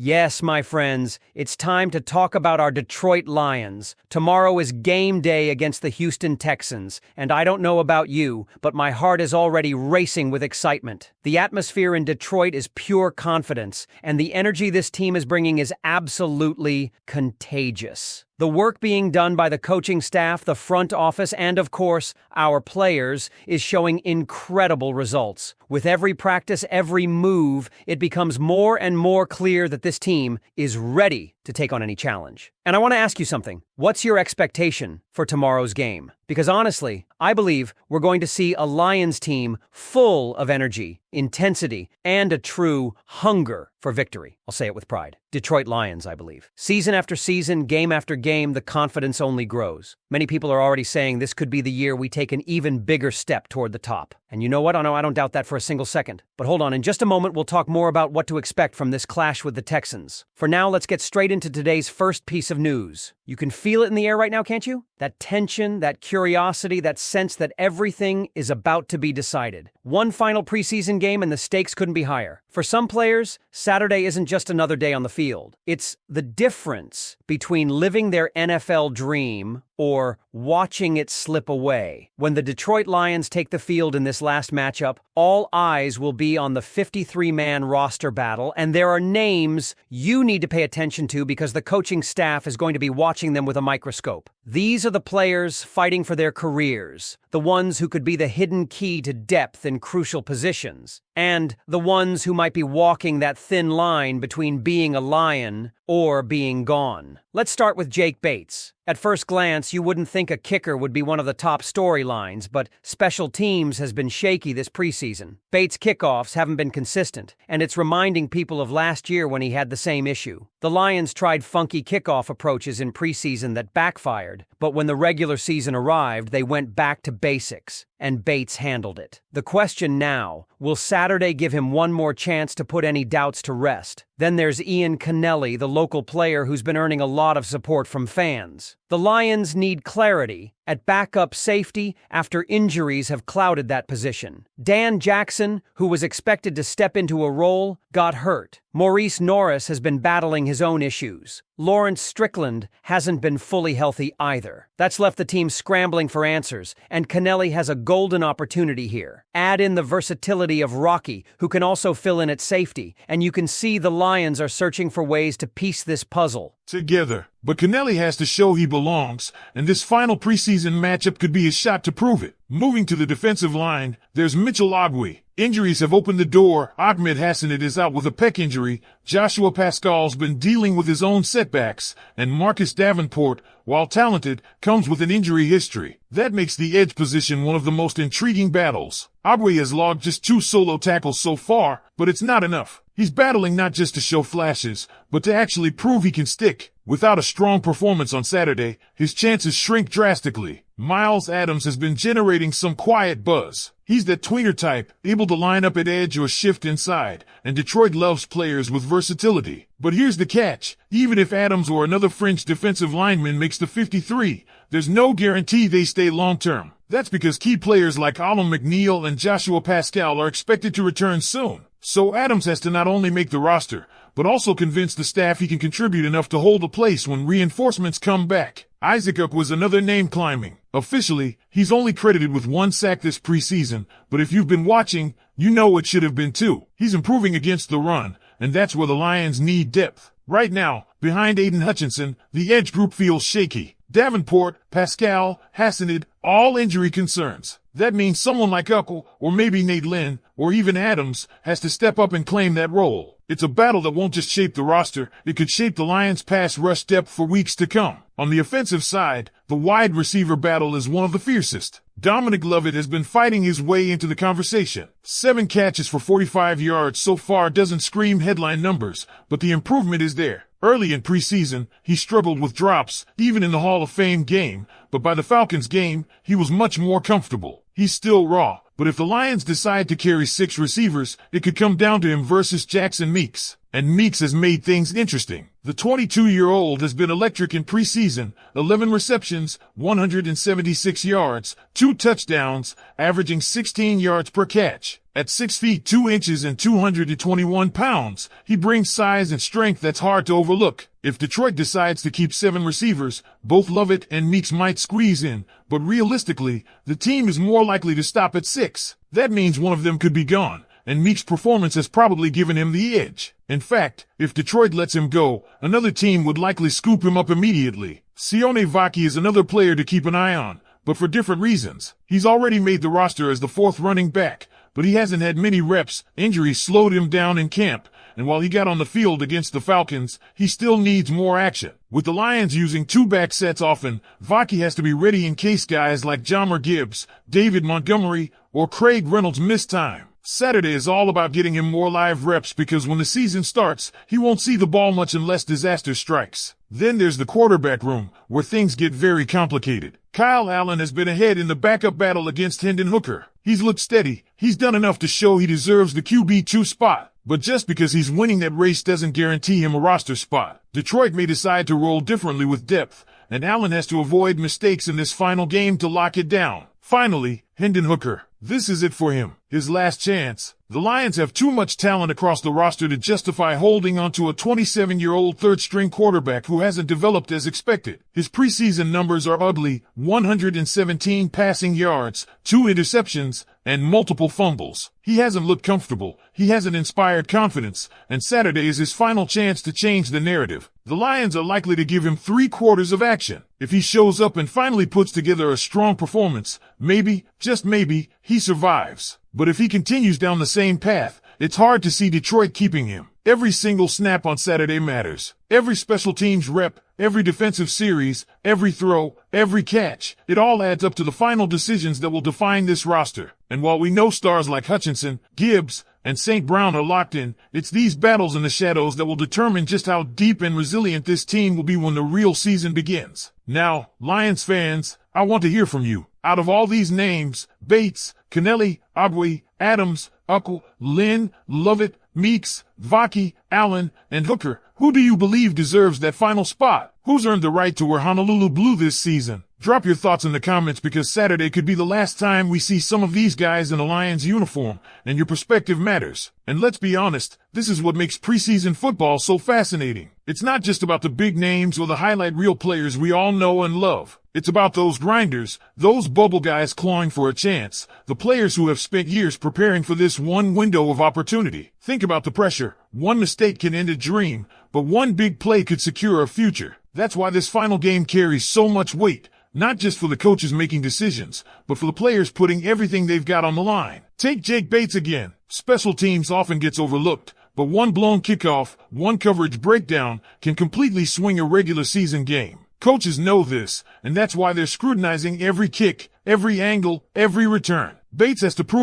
Yes, my friends, it's time to talk about our Detroit Lions. Tomorrow is game day against the Houston Texans, and I don't know about you, but my heart is already racing with excitement. The atmosphere in Detroit is pure confidence, and the energy this team is bringing is absolutely contagious. The work being done by the coaching staff, the front office, and of course, our players is showing incredible results. With every practice, every move, it becomes more and more clear that this team is ready to take on any challenge. And I want to ask you something. What's your expectation for tomorrow's game? Because honestly, I believe we're going to see a Lions team full of energy, intensity, and a true hunger for victory. I'll say it with pride. Detroit Lions, I believe. Season after season, game after game, the confidence only grows. Many people are already saying this could be the year we take an even bigger step toward the top. And you know what? I don't doubt that for a single second. But hold on, in just a moment, we'll talk more about what to expect from this clash with the Texans. For now, let's get straight into today's first piece of news. You can feel it in the air right now, can't you? That tension, that curiosity, that sense that everything is about to be decided. One final preseason game and the stakes couldn't be higher. For some players, Saturday isn't just another day on the field. It's the difference between living their NFL dream or watching it slip away. When the Detroit Lions take the field in this last matchup, all eyes will be on the 53-man roster battle, and there are names you need to pay attention to because the coaching staff is going to be watching them with a microscope. These are the players fighting for their careers, the ones who could be the hidden key to depth in crucial positions, and the ones who might be walking that thin line between being a Lion or being gone. Let's start with Jake Bates. At first glance, you wouldn't think a kicker would be one of the top storylines, but special teams has been shaky this preseason. Bates' kickoffs haven't been consistent, and it's reminding people of last year when he had the same issue. The Lions tried funky kickoff approaches in preseason that backfired, but when the regular season arrived, they went back to basics, and Bates handled it. The question now, will Saturday give him one more chance to put any doubts to rest? Then there's Ian Connelly, the local player who's been earning a lot of support from fans. The Lions need clarity at backup safety after injuries have clouded that position. Dan Jackson, who was expected to step into a role, got hurt. Maurice Norris has been battling his own issues. Lawrence Strickland hasn't been fully healthy either. That's left the team scrambling for answers, and Connelly has a golden opportunity here. Add in the versatility of Rocky, who can also fill in at safety, and you can see the Lions are searching for ways to piece this puzzle together. But Connelly has to show he belongs, and this final preseason matchup could be his shot to prove it. Moving to the defensive line, there's Mitchell Ogwe. Injuries have opened the door. Ahmed Hassanet is out with a pec injury. Joshua Pascal's been dealing with his own setbacks, and Marcus Davenport, while talented, comes with an injury history. That makes the edge position one of the most intriguing battles. Ogwe has logged just 2 solo tackles so far, but it's not enough. He's battling not just to show flashes, but to actually prove he can stick. Without a strong performance on Saturday, his chances shrink drastically. Miles Adams has been generating some quiet buzz. He's that tweener type, able to line up at edge or shift inside, and Detroit loves players with versatility. But here's the catch. Even if Adams or another fringe defensive lineman makes the 53, there's no guarantee they stay long-term. That's because key players like Alan McNeil and Joshua Pascal are expected to return soon. So Adams has to not only make the roster, but also convince the staff he can contribute enough to hold a place when reinforcements come back. Isaac Uck was another name climbing. Officially, he's only credited with 1 sack this preseason, but if you've been watching, you know it should have been 2. He's improving against the run, and that's where the Lions need depth. Right now, behind Aiden Hutchinson, the edge group feels shaky. Davenport, Pascal, Hassanet, all injury concerns. That means someone like Uckle, or maybe Nate Lynn, or even Adams, has to step up and claim that role. It's a battle that won't just shape the roster, it could shape the Lions' pass rush depth for weeks to come. On the offensive side, the wide receiver battle is one of the fiercest. Dominic Lovett has been fighting his way into the conversation. 7 catches for 45 yards so far doesn't scream headline numbers, but the improvement is there. Early in preseason, he struggled with drops, even in the Hall of Fame game, but by the Falcons game, he was much more comfortable. He's still raw, but if the Lions decide to carry 6 receivers, it could come down to him versus Jackson Meeks. And Meeks has made things interesting. The 22-year-old has been electric in preseason, 11 receptions, 176 yards, 2 touchdowns, averaging 16 yards per catch. At 6 feet 2 inches and 221 pounds, he brings size and strength that's hard to overlook. If Detroit decides to keep 7 receivers, both Lovett and Meeks might squeeze in, but realistically, the team is more likely to stop at 6. That means one of them could be gone, and Meeks' performance has probably given him the edge. In fact, if Detroit lets him go, another team would likely scoop him up immediately. Sione Vaki is another player to keep an eye on, but for different reasons. He's already made the roster as the 4th running back, but he hasn't had many reps. Injuries slowed him down in camp, and while he got on the field against the Falcons, he still needs more action. With the Lions using 2 back sets often, Vaki has to be ready in case guys like Jahmyr Gibbs, David Montgomery, or Craig Reynolds miss time. Saturday is all about getting him more live reps because when the season starts, he won't see the ball much unless disaster strikes. Then there's the quarterback room, where things get very complicated. Kyle Allen has been ahead in the backup battle against Hendon Hooker. He's looked steady. He's done enough to show he deserves the QB2 spot. But just because he's winning that race doesn't guarantee him a roster spot. Detroit may decide to roll differently with depth, and Allen has to avoid mistakes in this final game to lock it down. Finally, Hendon Hooker. This is it for him. His last chance. The Lions have too much talent across the roster to justify holding onto a 27-year-old third-string quarterback who hasn't developed as expected. His preseason numbers are ugly: 117 passing yards, 2 interceptions, and multiple fumbles. He hasn't looked comfortable. He hasn't inspired confidence, and Saturday is his final chance to change the narrative. The Lions are likely to give him 3 quarters of action. If he shows up and finally puts together a strong performance, maybe, just maybe, he survives. But if he continues down the same path, it's hard to see Detroit keeping him. Every single snap on Saturday matters. Every special teams rep, every defensive series, every throw, every catch. It all adds up to the final decisions that will define this roster. And while we know stars like Hutchinson, Gibbs, and St. Brown are locked in, it's these battles in the shadows that will determine just how deep and resilient this team will be when the real season begins. Now, Lions fans, I want to hear from you. Out of all these names, Bates, Kennelly, Ogwe, Adams, Uckle, Lynn, Lovett, Meeks, Vaki, Allen, and Hooker, who do you believe deserves that final spot? Who's earned the right to wear Honolulu blue this season? Drop your thoughts in the comments because Saturday could be the last time we see some of these guys in a Lions uniform, and your perspective matters. And let's be honest, this is what makes preseason football so fascinating. It's not just about the big names or the highlight reel players we all know and love. It's about those grinders, those bubble guys clawing for a chance, the players who have spent years preparing for this one window of opportunity. Think about the pressure. One mistake can end a dream, but one big play could secure a future. That's why this final game carries so much weight, not just for the coaches making decisions, but for the players putting everything they've got on the line. Take Jake Bates again. Special teams often gets overlooked, but one blown kickoff, one coverage breakdown can completely swing a regular season game. Coaches know this, and that's why they're scrutinizing every kick, every angle, every return. Bates has to prove